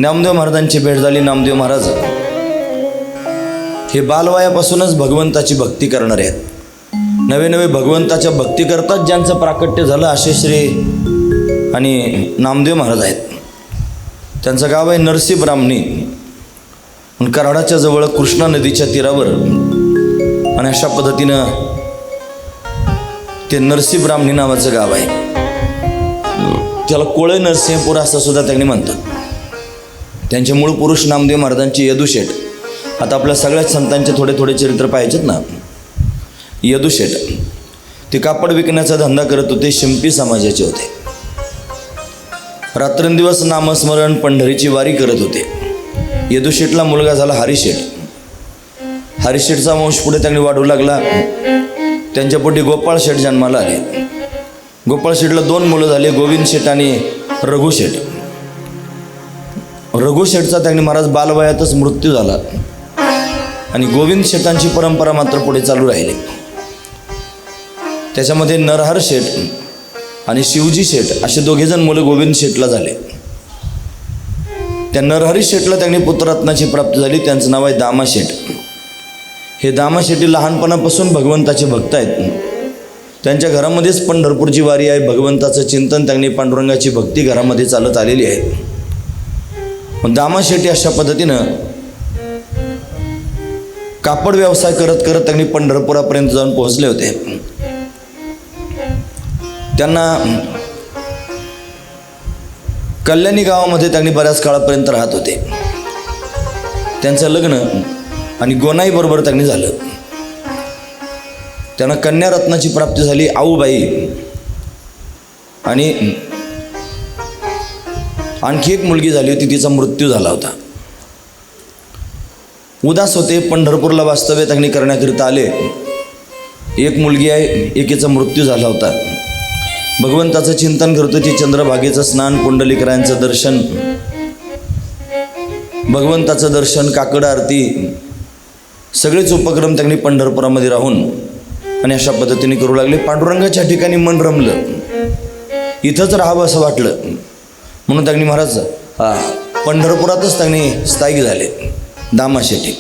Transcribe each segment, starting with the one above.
नामदेव महाराजांची भेट झाली. नामदेव महाराज हे बालवयापासूनच भगवंताची भक्ती करणारे आहेत. नवे नवे भगवंताच्या भक्ती करतात ज्यांचं प्राकट्य झालं असे श्री आणि नामदेव महाराज आहेत. त्यांचं गाव आहे नरसी ब्राह्मणी, कराडाच्या जवळ कृष्णा नदीच्या तीरावर. आणि अशा पद्धतीनं ते नरसी ब्राह्मणी नावाचं गाव आहे. त्याला कोळे नरसिंहपूर असं सुद्धा त्यांनी म्हणतात. त्यांचे मूळ पुरुष नामदेव महाराजांचे यदुशेठ. आता आपल्या सगळ्याच संतांचे थोडे थोडे चरित्र पाहिजेत ना. यदुशेठ ते कापड विकण्याचा धंदा करत होते. शिंपी समाजाचे होते. रात्रंदिवस नामस्मरण पंढरीची वारी करत होते. यदुशेठला मुलगा झाला हरिशेठ. हरिशेठचा वंश पुढे त्यांनी वाढू लागला. त्यांच्या पोटी गोपाळ शेठ जन्माला आले. गोपाळ शेठला 2 मुलं झाले, गोविंद शेठ आणि रघुशेठ. रघुशेठचा त्यांनी महाराज बालवयातच मृत्यू झाला आणि गोविंद शेठांची परंपरा मात्र पुढे चालू राहिली. त्याच्यामध्ये नरहर शेठ आणि शिवजी शेठ असे दोघेजण मुलं गोविंद शेठला झाले. त्या नरहरी शेठला त्यांनी पुत्ररत्नाची प्राप्ती झाली. त्यांचं नाव आहे दामा शेठ. हे दामा शेठी लहानपणापासून भगवंताचे भक्त आहेत. त्यांच्या घरामध्येच पंढरपूरची वारी आहे. भगवंताचं चिंतन त्यांनी पांडुरंगाची भक्ती घरामध्ये चालत आलेली आहे. दामा शेठी अशा पद्धतीनं कापड व्यवसाय करत करत त्यांनी पंढरपुरापर्यंत जाऊन पोहोचले होते. त्यांना कल्याणी गावामध्ये त्यांनी बऱ्याच काळापर्यंत राहत होते. त्यांचं लग्न आणि गोनाई बरोबर त्यांनी झालं. त्यांना कन्यारत्नाची प्राप्ती झाली आऊबाई. आणि आणखी एक मुलगी झाली होती, तिचा मृत्यू झाला होता. उदास होते. पंढरपूरला वास्तव्य त्यांनी करण्याकरिता आले. एक मुलगी आहे, एकीचा मृत्यू झाला होता. भगवंताचं चिंतन करत होती. चंद्रभागेचं स्नान, पुंडलिकरायांचं दर्शन, भगवंताचं दर्शन, काकड आरती, सगळेच उपक्रम त्यांनी पंढरपुरामध्ये राहून आणि अशा पद्धतीने करू लागले. पांडुरंगाच्या ठिकाणी मन रमलं. इथंच राहावं असं वाटलं म्हणून त्यांनी महाराज पंढरपुरातच त्यांनी स्थायिक झाले. दामा शेठी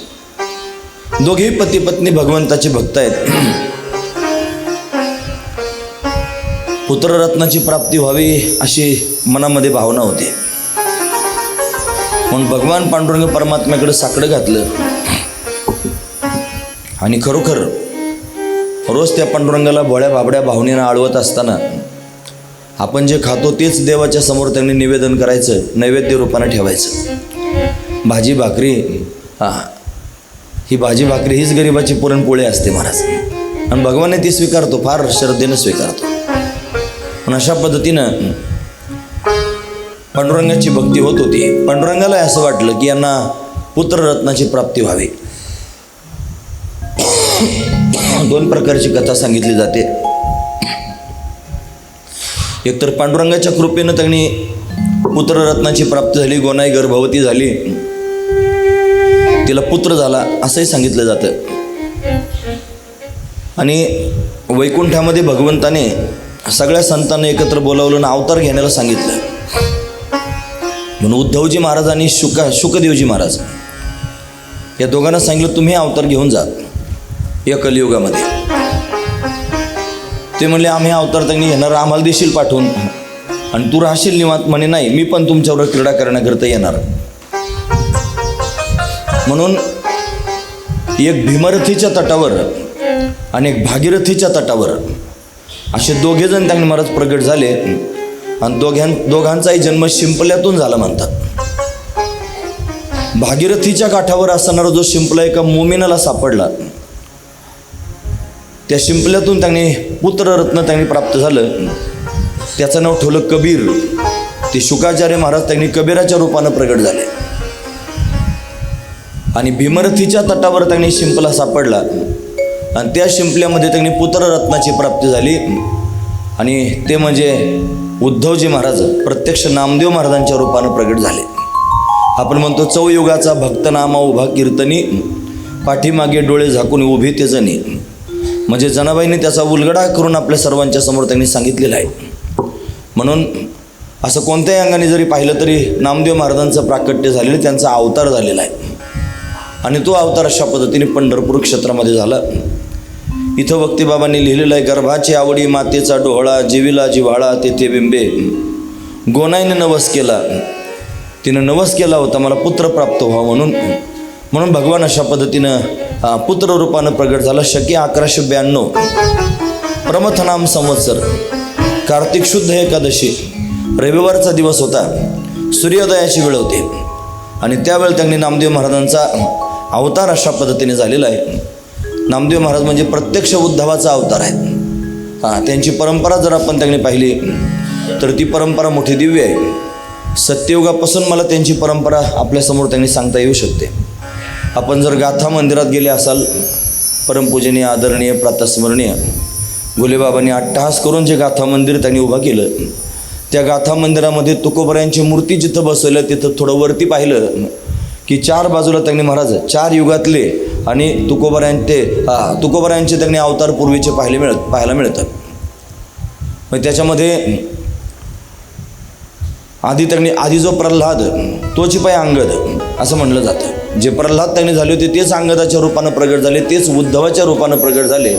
दोघेही पती पत्नी भगवंताचे भक्त आहेत. पुत्ररत्नाची प्राप्ती व्हावी अशी मनामध्ये भावना होती. म्हणून भगवान पांडुरंग परमात्म्याकडे साकडं घातलं आणि खरोखर रोज त्या पांडुरंगाला भोळ्या भाबड्या भावनेनं आळवत असताना आपण जे खातो तेच देवाच्या समोर त्यांनी निवेदन करायचं, नैवेद्य रूपानं ठेवायचं. भाजी भाकरी, ही भाजी भाकरी हीच गरिबाची पुरणपोळी असते महाराज. आणि भगवानने ती स्वीकारतो, फार श्रद्धेनं स्वीकारतो. पण अशा पद्धतीनं पांडुरंगाची भक्ती होत होती. पांडुरंगाला असं वाटलं की यांना पुत्ररत्नाची प्राप्ती व्हावी. 2 प्रकारची कथा सांगितली जाते. एकतर पांडुरंगाच्या कृपेनं त्यांनी पुत्ररत्नाची प्राप्ती झाली. गोनाई गर्भवती झाली, तिला पुत्र झाला असंही सांगितलं जातं. आणि वैकुंठामध्ये भगवंताने सगळ्या संतांना एकत्र बोलावलं आणि अवतार घेण्याला सांगितलं. म्हणून उद्धवजी महाराज आणि शुकदेवजी महाराज या दोघांना सांगितलं तुम्ही अवतार घेऊन जा या कलियुगामध्ये. ते म्हणले आम्ही अवतार त्यांनी येणार, आम्हाला देशील पाठवून आणि तू राहशील निवांत. म्हणे नाही, मी पण तुमच्यावर क्रीडा करण्याकरता येणार. म्हणून एक भीमरथीच्या तटावर आणि एक भागीरथीच्या तटावर असे दोघेजण त्यांनी महाराज प्रगट झाले. आणि दोघांचाही जन्म शिंपल्यातून झाला म्हणतात. भागीरथीच्या काठावर असणारा जो शिंपला एका मोमिनाला सापडला, त्या शिंपल्यातून त्यांनी पुत्ररत्न त्यांनी प्राप्त झालं. त्याचं नाव ठेवलं कबीर. ते शुकाचार्य महाराज त्यांनी कबीराच्या रूपानं प्रगट झाले. आणि भीमरथीच्या तटावर त्यांनी शिंपला सापडला आणि त्या शिंपल्यामध्ये त्यांनी पुत्ररत्नाची प्राप्ती झाली. आणि ते म्हणजे उद्धवजी महाराज प्रत्यक्ष नामदेव महाराजांच्या रूपानं प्रगट झाले. आपण म्हणतो चौयुगाचा भक्त नामा उभा कीर्तनी, पाठीमागे डोळे झाकून उभी ते जणी. म्हणजे जनाबाईंनी त्याचा उलगडा करून आपल्या सर्वांच्या समोर त्यांनी सांगितलेला आहे. म्हणून असं कोणत्याही अंगाने जरी पाहिलं तरी नामदेव महाराजांचं प्राकट्य झालेलं, त्यांचा अवतार झालेला आहे. आणि तो अवतार अशा पद्धतीने पंढरपूर क्षेत्रामध्ये झाला. इथं भक्तिबाबांनी लिहिलेलं आहे, गर्भाची आवडी मातेचा डोहळा, जीवीला जिव्हाळा तेथे बिंबे, गोनाईने नवस केला, तिनं नवस केला होता मला पुत्र प्राप्त व्हावा म्हणून भगवान अशा पद्धतीनं पुत्र रूपानं प्रगट झाला. शके 1192 प्रमथनाम संवत्सर, कार्तिक शुद्ध एकादशी, रविवारचा दिवस होता, सूर्योदयाची वेळ होती. आणि त्यावेळी त्यांनी नामदेव महाराजांचा अवतार अशा पद्धतीने झालेला आहे. नामदेव महाराज म्हणजे प्रत्यक्ष उद्धवाचा अवतार आहे. त्यांची परंपरा जर आपण त्यांनी पाहिली तर ती परंपरा मोठी दिव्य आहे. सत्ययुगापासून मला त्यांची परंपरा आपल्यासमोर त्यांनी सांगता येऊ शकते. आपण जर गाथा मंदिरात गेले असाल, परमपूजनीय आदरणीय प्रातस्मरणीय गुलेबाबांनी अट्टहास करून जे गाथा मंदिर त्यांनी उभं केलं, त्या गाथा मंदिरामध्ये तुकोबरायांची मूर्ती जिथं बसवलं तिथं थोडं वरती पाहिलं की 4 बाजूला त्यांनी महाराज 4 युगातले आणि तुकोबरायांचे त्यांनी अवतार पूर्वीचे पाहायला मिळतात. मग त्याच्यामध्ये आधी जो प्रल्हाद तोची पाय अंगद असं म्हणलं जातं. जे प्रल्हाद त्यांनी झाले होते तेच अंगदाच्या रूपानं प्रगट झाले, तेच उद्धवाच्या रूपानं प्रगट झाले,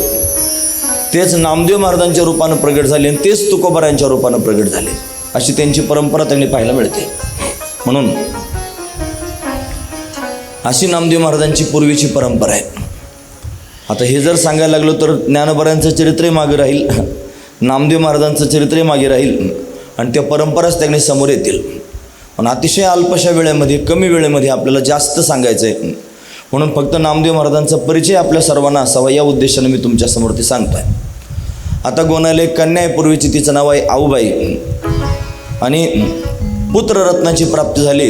तेच नामदेव महाराजांच्या रूपानं प्रगट झाले आणि तेच तुकोबरायांच्या रूपानं प्रगट झाले. अशी त्यांची परंपरा त्यांनी पाहायला मिळते. म्हणून अशी नामदेव महाराजांची पूर्वीची परंपरा आहे. आता हे जर सांगायला लागलो तर ज्ञानोबारांचं चरित्रही मागे राहील, नामदेव महाराजांचं चरित्रही मागे राहील आणि त्या परंपराच त्यांनी समोर येतील. पण अतिशय अल्पशा वेळेमध्ये, कमी वेळेमध्ये आपल्याला जास्त सांगायचं आहे. म्हणून फक्त नामदेव महाराजांचा परिचय आपल्या सर्वांना असावा या उद्देशाने मी तुमच्यासमोर ते सांगतो आहे. आता गोनाला एक कन्या आहे पूर्वीची, तिचं नाव आहे आऊबाई. आणि पुत्ररत्नाची प्राप्ती झाली.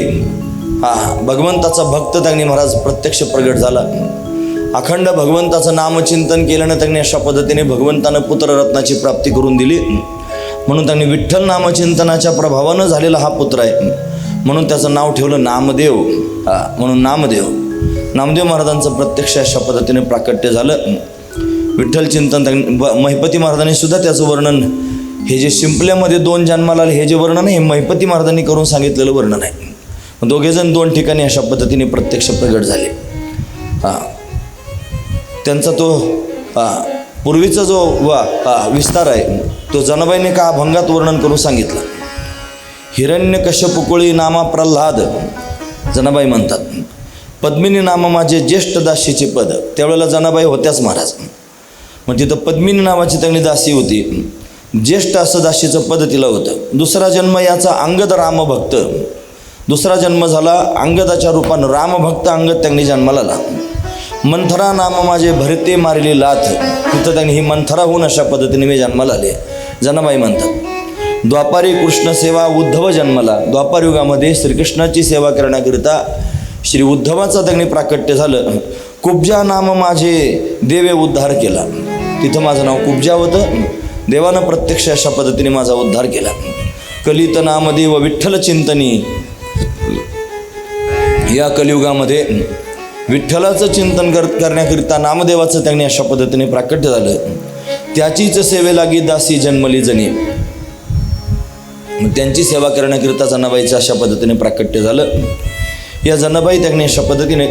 भगवंताचा भक्त त्यांनी महाराज प्रत्यक्ष प्रगट झाला. अखंड भगवंताचं नामचिंतन केल्यानं त्यांनी अशा पद्धतीने भगवंतानं पुत्ररत्नाची प्राप्ती करून दिली. म्हणून त्यांनी विठ्ठल नामचिंतनाच्या प्रभावानं झालेला हा पुत्र आहे. म्हणून त्याचं नाव ठेवलं नामदेव. म्हणून नामदेव महाराजांचं प्रत्यक्ष अशा पद्धतीने प्राकट्य झालं. विठ्ठल चिंतन महिपती महाराजांनी सुद्धा त्याचं वर्णन, हे जे शिंपल्यामध्ये 2 जन्माला आले हे जे वर्णन आहे हे महिपती महाराजांनी करून सांगितलेलं वर्णन आहे. दोघेजण 2 ठिकाणी अशा पद्धतीने प्रत्यक्ष प्रगट झाले. त्यांचा तो पूर्वीचा जो विस्तार आहे तो जनाबाईने का अभंगात वर्णन करून सांगितलं. हिरण्यकश्यपुकुळी नामा प्रल्हाद, जनाबाई म्हणतात, पद्मिनी नाम माझे ज्येष्ठ दासीचे पद. त्यावेळेला जनाबाई होत्याच महाराज. मग तिथं पद्मिनी नावाची त्यांनी दासी होती, ज्येष्ठ असं दासीचं पद तिला होतं. दुसरा जन्म याचा अंगद रामभक्त, दुसरा जन्म झाला अंगदाच्या रूपानं रामभक्त अंगद त्यांनी जन्माला आला. मंथरा नाम माझे भरते मारली लाथ, तिथं त्यांनी ही मंथरा होऊन अशा पद्धतीने मी जन्माला आले जनाबाई म्हणतात. द्वापारी कृष्ण सेवा उद्धव जन्माला, द्वापार युगामध्ये श्रीकृष्णाची सेवा करण्याकरिता श्री उद्धवाचा त्यांनी प्राकट्य झालं. कुब्जा नाम माझे देवे उद्धार केला, तिथं माझं नाव कुब्जा होतं. देवानं प्रत्यक्ष अशा पद्धतीने माझा उद्धार केला. कलित नामदेव विठ्ठल चिंतनी, या कलियुगामध्ये विठ्ठलाचं चिंतन करण्याकरिता नामदेवाचं त्यांनी अशा पद्धतीने प्राकट्य झालं. त्याचीच सेवे लागी दासी जन्मली जनी, त्यांची सेवा करण्याकरिता जनाबाईचं अशा पद्धतीने प्राकट्य झालं. या जनाबाई त्यांनी अशा पद्धतीने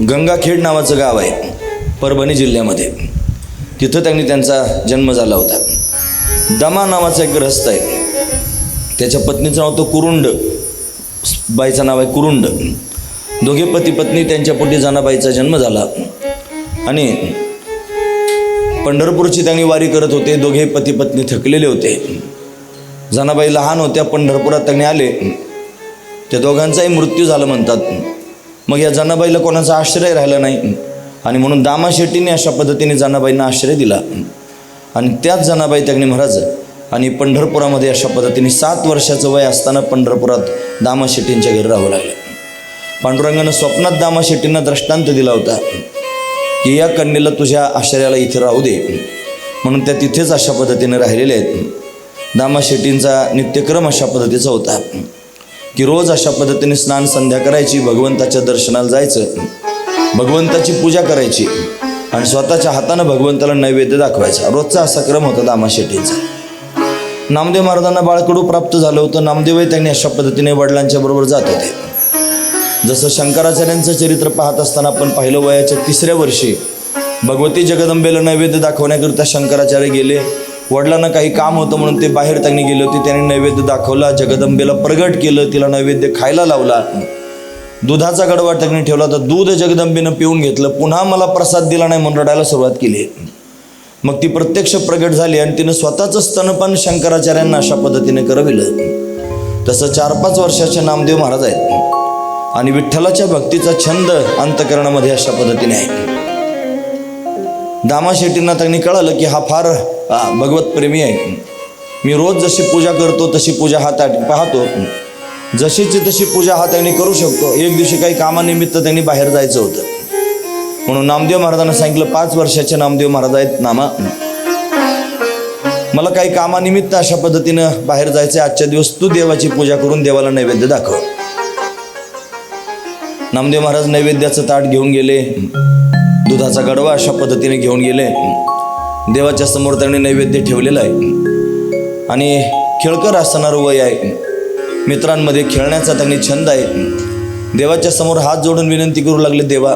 गंगाखेड नावाचं गाव आहे परभणी जिल्ह्यामध्ये, तिथं त्यांनी त्यांचा जन्म झाला होता. दमा नावाचा एक ग्रस्त आहे, त्याच्या पत्नीचं नाव तो कुरुंड, बाईचं नाव आहे कुरुंड. दोघे पती पत्नी, त्यांच्या पोटी जनाबाईचा जन्म झाला. आणि पंढरपूरची त्यांनी वारी करत होते. दोघे पती पत्नी थकलेले होते. जनाबाई लहान होत्या, पंढरपुरात त्यांनी आले, त्या दोघांचाही मृत्यू झाला म्हणतात. मग या जनाबाईला कोणाचा आश्रय राहिला नाही आणि म्हणून दामा शेट्टीने अशा पद्धतीने जनाबाईंना आश्रय दिला. आणि त्याच जनाबाई त्यांनी महाराज आणि पंढरपुरामध्ये अशा पद्धतीने 7 वर्षाचं वय असताना पंढरपुरात दामा शेट्टींच्या घरी राहावं लागलं. पांडुरंगानं स्वप्नात दामा शेट्टींना दृष्टांत दिला होता की या कन्येला तुझ्या आश्रयाला इथे राहू दे, म्हणून त्या तिथेच अशा पद्धतीने राहिलेले आहेत. दामा शेट्टींचा नित्यक्रम अशा पद्धतीचा होता की रोज अशा पद्धतीने स्नान संध्या करायची, भगवंताच्या दर्शनाला जायचं, भगवंताची पूजा करायची आणि स्वतःच्या हातानं भगवंताला नैवेद्य दाखवायचा. रोजचा असा क्रम होता दामा शेट्टींचा. नामदेव महाराजांना बाळकडू प्राप्त झालं होतं. नामदेवही त्यांनी अशा पद्धतीने वडिलांच्या बरोबर जात होते. जसं शंकराचार्यांचं चरित्र पाहत असताना आपण पाहिलं, वयाच्या 3ऱ्या वर्षी भगवती जगदंबेला नैवेद्य दाखवण्याकरिता शंकराचार्य गेले. वडिलांना काही काम होतं म्हणून ते बाहेर त्यांनी गेले होते. त्यांनी नैवेद्य दाखवला, जगदंबेला प्रगट केलं, तिला नैवेद्य खायला लावला. दुधाचा गडवा त्यांनी ठेवला, तर दूध जगदंबेनं पिऊन घेतलं. पुन्हा मला प्रसाद दिला नाही म्हणून रडायला सुरुवात केली. मग ती प्रत्यक्ष प्रगट झाली आणि तिनं स्वतःचं स्तनपान शंकराचार्यांना अशा पद्धतीने करविलं. तसं 4-5 वर्षाचे नामदेव महाराज आहेत आणि विठ्ठलाच्या भक्तीचा छंद अंतकरणामध्ये अशा पद्धतीने आहे. दामा शेट्टींना त्यांनी कळालं की हा फार भगवत प्रेमी आहे. मी रोज जशी पूजा करतो तशी पूजा हा पाहतो, जशीची तशी पूजा हा त्यांनी करू शकतो. एक दिवशी काही कामानिमित्त त्यांनी बाहेर जायचं होतं म्हणून नामदेव महाराजांना सांगितलं, 5 वर्षाचे नामदेव महाराज आहेत, नामा मला काही कामानिमित्त अशा पद्धतीनं बाहेर जायचं, आजच्या दिवस तू देवाची पूजा करून देवाला नैवेद्य दाखव. नामदेव महाराज नैवेद्याचं ताट घेऊन गेले, दुधाचा गडवा अशा पद्धतीने घेऊन गेले. देवाच्या समोर त्यांनी नैवेद्य ठेवलेलं आहे आणि खेळकर असणारं वय आहे. मित्रांमध्ये खेळण्याचा त्यांनी छंद आहे. देवाच्या समोर हात जोडून विनंती करू लागले, देवा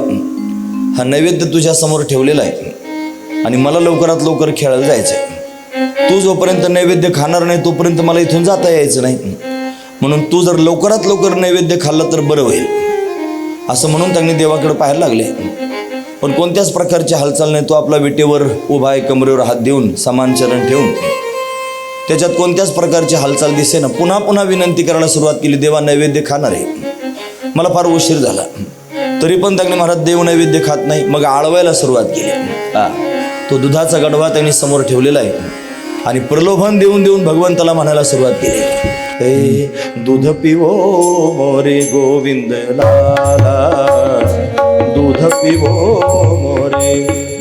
हा नैवेद्य तुझ्या समोर ठेवलेला आहे आणि मला लवकरात लवकर खेळायला जायचं आहे. तू जोपर्यंत नैवेद्य खाणार नाही तोपर्यंत मला इथून जाता यायचं नाही, म्हणून तू जर लवकरात लवकर नैवेद्य खाल्लं तर बरं होईल. असं म्हणून त्यांनी देवाकडे पाहायला लागले. पण कोणत्याच प्रकारची हालचाल नाही. तो आपला विटेवर उभा आहे, कमरेवर हात देऊन समान चरण ठेवून, त्याच्यात कोणत्याच प्रकारची हालचाल दिसे ना. पुन्हा पुन्हा विनंती करायला सुरुवात केली, देवा नैवेद्य खाणार आहे, मला फार उशीर झाला. तरी पण त्यांनी महाराज देव नैवेद्य खात नाही. मग आळवायला सुरुवात केली. तो दुधाचा गडवा त्यांनी समोर ठेवलेला आहे आणि प्रलोभन देऊन देऊन भगवंताला म्हणायला सुरुवात केली, हे दूध पिवो मोरे गोविंद लाला, दूध पिवो मोरे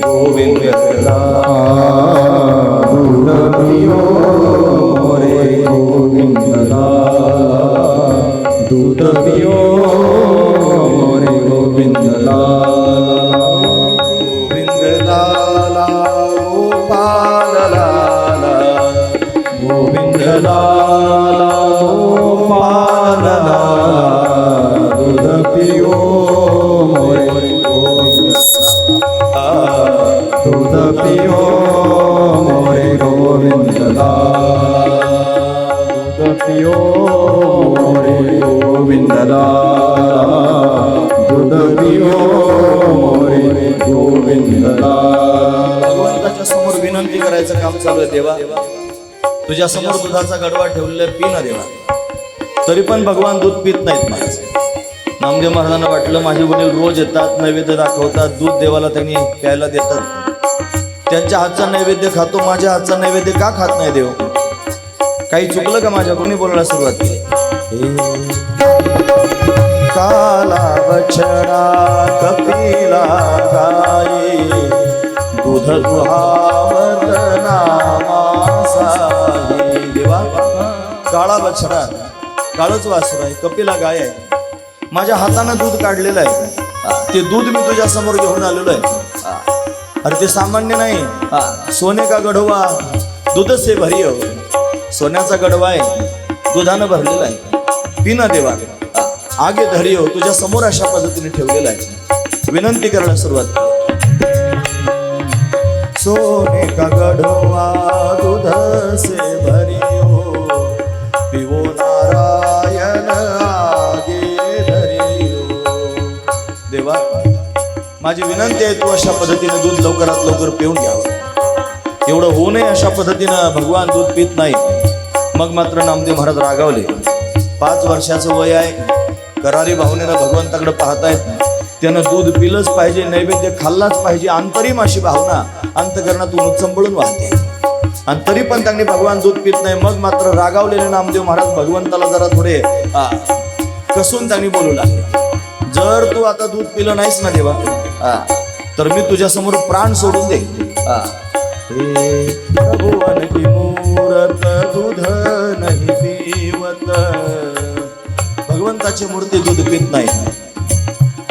गोविंद लाला, दूध पिवो मोरे गोविंद लाला, दूध पिवो मोरे गोविंद लाला, गोविंद लाला गोपाल लाला, गोविंद लाला गोपाल लाला, दूध पिवो मोरे गोविंद लाला, दूध पिवो मोरे गोविंद लाला, दूध पिवो मोरे गोविंद लाला, दूध पिवो मोरे गोविंद लाला. भगवंताच्या समोर विनंती करायचं काम चालू आहे, देवा तुझ्या समोर दुधाचा गडवा ठेवलेला आहे, पी ना देवा. तरी पण भगवान दूध पित नाहीत महाराज. नामदेव महाराजांना वाटलं माझे वडील रोज येतात, नैवेद्य दाखवतात, दूध देवाला त्यांनी प्यायला देतात, त्यांच्या हातचा नैवेद्य खातो, माझ्या हातचा नैवेद्य का खात नाही देव? काही चुकलं का माझ्याकडून? बोलायला सुरुवात केली, काला बछडा कपिला गाई, दूध दुहावत नामासाई. देवा काळा बछडा, काळच वासर आहे, कपिला गाय आहे, माझ्या हातानं दूध काढलेलं आहे, ते दूध मी तुझ्या समोर घेऊन आलेलो आहे. अरे ते सामान्य नाही, सोने का गढवा दूध से भरी हो, सोन्याचा गडवा आहे, दुधानं भरलेला आहे, पिना देवा आगे धरी हो, तुझ्या समोर अशा पद्धतीने ठेवलेला आहे. विनंती करायला सुरुवात केली, सोने का गढवा दूध से भरी हो, पिवो नारायण आगे धरी हो. देवा माझी विनंती आहे, तू अशा पद्धतीने दूध लवकरात लवकर पिऊन घ्यावं. एवढं होऊ नये अशा पद्धतीनं भगवान दूध पित नाही. मग मात्र नामदेव महाराज रागावले. 5 वर्षाचं वय आहे, करारी भावनेनं भगवंताकडे पाहतायत, त्यानं दूध पिलंच पाहिजे, नैवेद्य खाल्लाच पाहिजे, अंतरिम अशी भावना अंतकरणातून चंबळून वाहते. आणि तरी पण त्यांनी भगवान दूध पित नाही. मग मात्र रागावलेले नामदेव महाराज भगवंताला जरा थोडे कसून त्यांनी बोलू लागले, जर तू आता दूध पिलं नाहीस ना देवा, तर मी तुझ्या समोर प्राण सोडून दे. भगवान की मूरत दूध नाही पिवत, भगवंताची मूर्ती दूध पित नाही.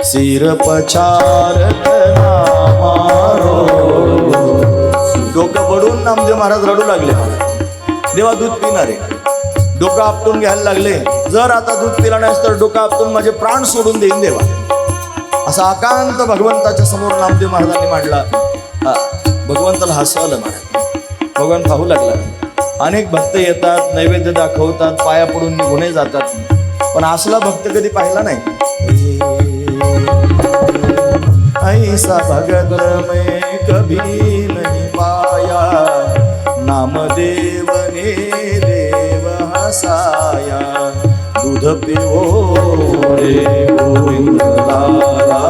सिर पछारत नामारो, डोकं बडून नामदेव महाराज रडू लागले. देवा दूध पिणारे डोकं आपटून घ्यायला लागले, जर आता दूध पिला नाहीस तर डोकं आपटून माझे प्राण सोडून देईन देवा, असा आकांत भगवंताच्या समोर नामदेव महाराजांनी मांडला. भगवंताला हसू आलं महाराज. भगवान पाहू लागला, अनेक भक्त येतात, नैवेद्य दाखवतात, पाया पडून निघूनही जातात, पण असला भक्त कधी पाहिला नाही. ऐसा भगत मैं कभी नहीं पाया, नामदेव ने देव हसाया, दूध पिओ रे गोविंद लाला,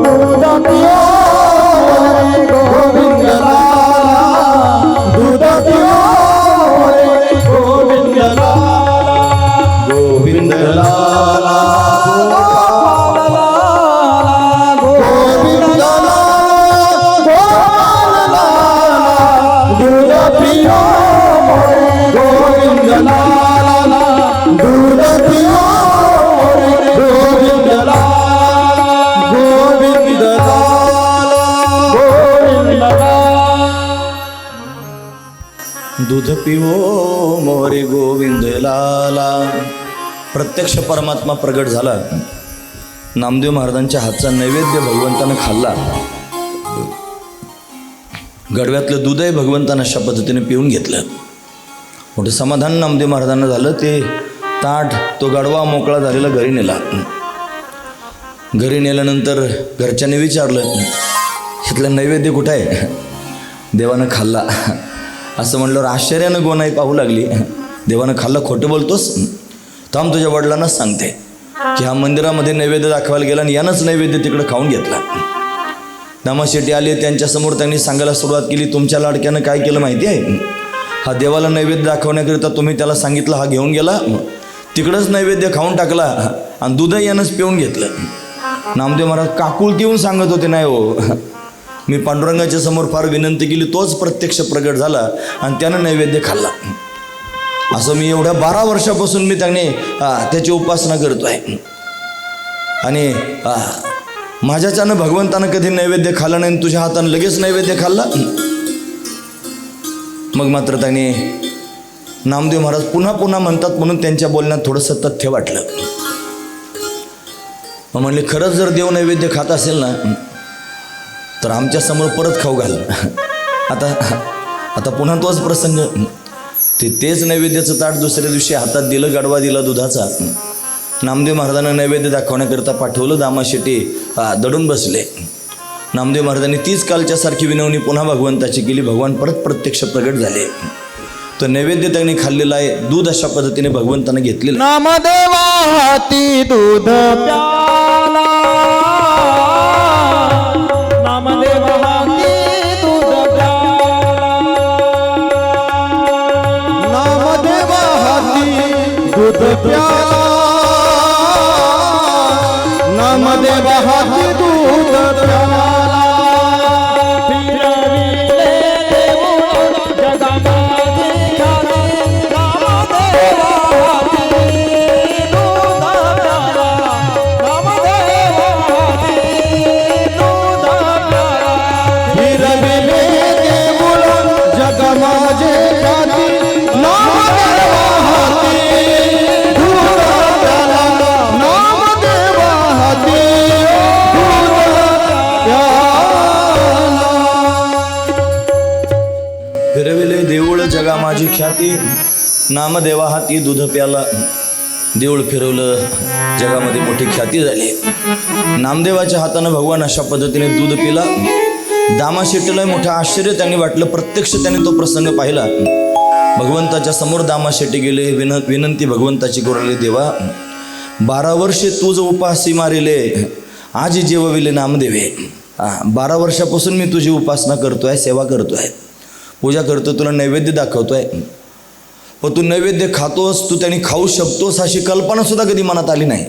दूध पिओ रे गोविंद लाला, दूध पिओ रे गोविंद लाला, गोविंद लाला, गोविंद लाला, दूध पिओ रे गोविंद लाला, दूध पिओ रे गोविंद लाला, गोविंद लाला, गोविंद लाला, दूध पिओ मोरे गोविंद लाला. प्रत्यक्ष परमात्मा प्रगट झाला. नामदेव महाराजांच्या हातचा नैवेद्य भगवंतानं खाल्ला. गडव्यातलं दूधही भगवंतानं अशा पद्धतीने पिऊन घेतलं. मोठं समाधान नामदेव महाराजांना झालं. ते ताट तो गडवा मोकळा झालेला घरी नेला. घरी नेल्यानंतर घरच्यांनी विचारलं, इथलं नैवेद्य कुठं आहे? देवानं खाल्ला असं म्हणल्यावर आश्चर्यानं गोनाई पाहू लागली. देवानं खाल्ला, खोटं बोलतोस? थांब, तुझ्या वडिलांनाच सांगते की हा मंदिरामध्ये नैवेद्य दाखवायला गेला आणि यानंच नैवेद्य तिकडं खाऊन घेतला. दामाशेट्टी आले, त्यांच्यासमोर त्यांनी सांगायला सुरुवात केली, तुमच्या लाडक्यानं काय केलं माहिती आहे? हा देवाला नैवेद्य दाखवण्याकरिता तुम्ही त्याला सांगितलं, हा घेऊन गेला, तिकडंच नैवेद्य खाऊन टाकला आणि दूधही यानंच पिऊन घेतलं. नामदेव महाराज काकुळती येऊन सांगत होते, नाही हो, मी पांडुरंगाच्या समोर फार विनंती केली, तोच प्रत्यक्ष प्रगट झाला आणि त्यानं नैवेद्य खाल्ला. असं मी एवढ्या 12 वर्षापासून मी त्याची उपासना करतो आहे आणि माझ्याच्यानं भगवंतानं कधी नैवेद्य खाल्लं नाही, तुझ्या हातानं लगेच नैवेद्य खाल्ला. मग मात्र त्याने नामदेव महाराज पुन्हा पुन्हा म्हणतात म्हणून त्यांच्या बोलण्यात थोडंसं तथ्य वाटलं. मग म्हणले, खरंच जर देव नैवेद्य खात असेल ना तर आमच्या समोर परत खाऊ घाल. आता पुन्हा तोच प्रसंग. तेच नैवेद्याचं ताट दुसऱ्या दिवशी हातात दिलं, गडवा दिला दुधाचा. नामदेव महाराजांना नैवेद्य दाखवण्याकरता पाठवलं. दामाशेट्टी दडून बसले. नामदेव महाराजांनी तीच कालच्यासारखी विनवणी पुन्हा भगवंताची केली. भगवान परत प्रत्यक्ष प्रगट झाले. तो नैवेद्य त्यांनी खाल्लेला आहे. दूध अशा पद्धतीने भगवंताने घेतलेलं. नामदेवा हाती दूध प्याला, नामदेवा हाती दूध प्याला, नामदेवा हाती दूध प्याला, नामदेवा हाती दूध प्याला, फिरविले देऊळ जगमागे ख्याती, नामदेवा हाती दूध प्याला, नामदेवा हाती दूध प्याला, फिरविले देऊळ जगमागे ख्याती, नामदेवा हाती दूध प्याला, नामदेवा हाती फिरविले देऊळ जगा माझी ख्याती, नामदेवा हाती दूध प्याला. देऊळ फिरवलं, जगामध्ये मोठी ख्याती झाली. नामदेवाच्या हातानं भगवान अशा पद्धतीने दूध पिला. दामाशेट्टीला मोठं आश्चर्य त्यांनी वाटलं. प्रत्यक्ष त्यांनी तो प्रसंग पाहिला. भगवंताच्या समोर दामाशेट्टी गेले. विनंती भगवंताची करू, देवा 12 वर्षे तुझ उपासी मारिले, आज जेवविले नामदेवे. 12 वर्षापासून मी तुझी उपासना करतोय, सेवा करतोय, पूजा करतो, तुला नैवेद्य दाखवतोय, पण तू नैवेद्य खातोस, तू त्यांनी खाऊ शकतोस अशी कल्पना सुद्धा कधी मनात आली नाही.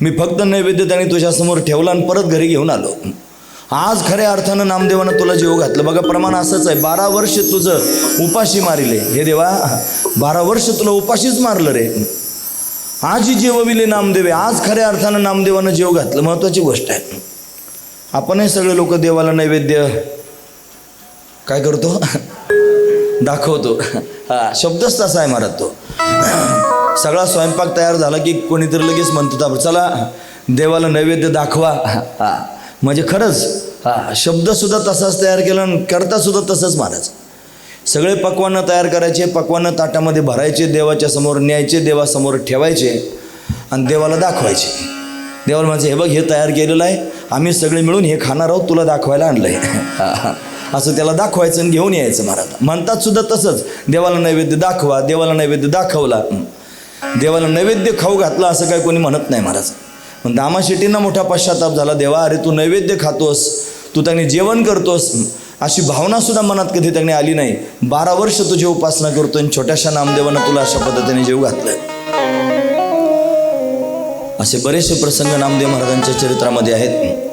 मी फक्त नैवेद्य त्यांनी तुझ्यासमोर ठेवला आणि परत घरी घेऊन आलो. आज खऱ्या अर्थानं नामदेवानं तुला जीव घातलं. बघा, प्रमाण असंच आहे. 12 वर्ष तुझं उपाशी मारिले. हे देवा, 12 वर्ष तुला उपाशीच मारलं रे. आज जेवविले नामदेवे. आज खऱ्या अर्थानं नामदेवानं जीव घातलं. महत्त्वाची गोष्ट आहे. आपणही सगळे लोक देवाला नैवेद्य काय करतो? दाखवतो. हा शब्दच तसा आहे महाराज तो. सगळा स्वयंपाक तयार झाला की कोणीतरी लगेच म्हणतो चला देवाला नैवेद्य दाखवा. हा म्हणजे खरंच हा शब्दसुद्धा तसाच तयार केला आणि करतासुद्धा तसंच महाराज. सगळे पक्वानं तयार करायचे, पक्वानं ताटामध्ये भरायचे, देवाच्या समोर न्यायचे, देवासमोर ठेवायचे आणि देवाला दाखवायचे. देवाला म्हणायचे हे बघ हे तयार केलेलं आहे, आम्ही सगळे मिळून हे खाणार आहोत, तुला दाखवायला आणलं आहे. असं त्याला दाखवायचं आणि घेऊन यायचं महाराज. म्हणतात सुद्धा तसंच, देवाला नैवेद्य दाखवा. देवाला नैवेद्य दाखवला, देवाला नैवेद्य खाऊ घातला असं काय कोणी म्हणत नाही महाराज. पण दामा शेट्टींना मोठा पश्चाताप झाला, देवा अरे तू नैवेद्य खातोस, तू त्यांनी जेवण करतोस, अशी भावना सुद्धा मनात कधी त्यांनी आली नाही. 12 वर्ष तुझी उपासना करतोय आणि छोट्याशा नामदेवानं तुला अशा पद्धतीने जीव घातलाय. असे बरेचसे प्रसंग नामदेव महाराजांच्या चरित्रामध्ये आहेत.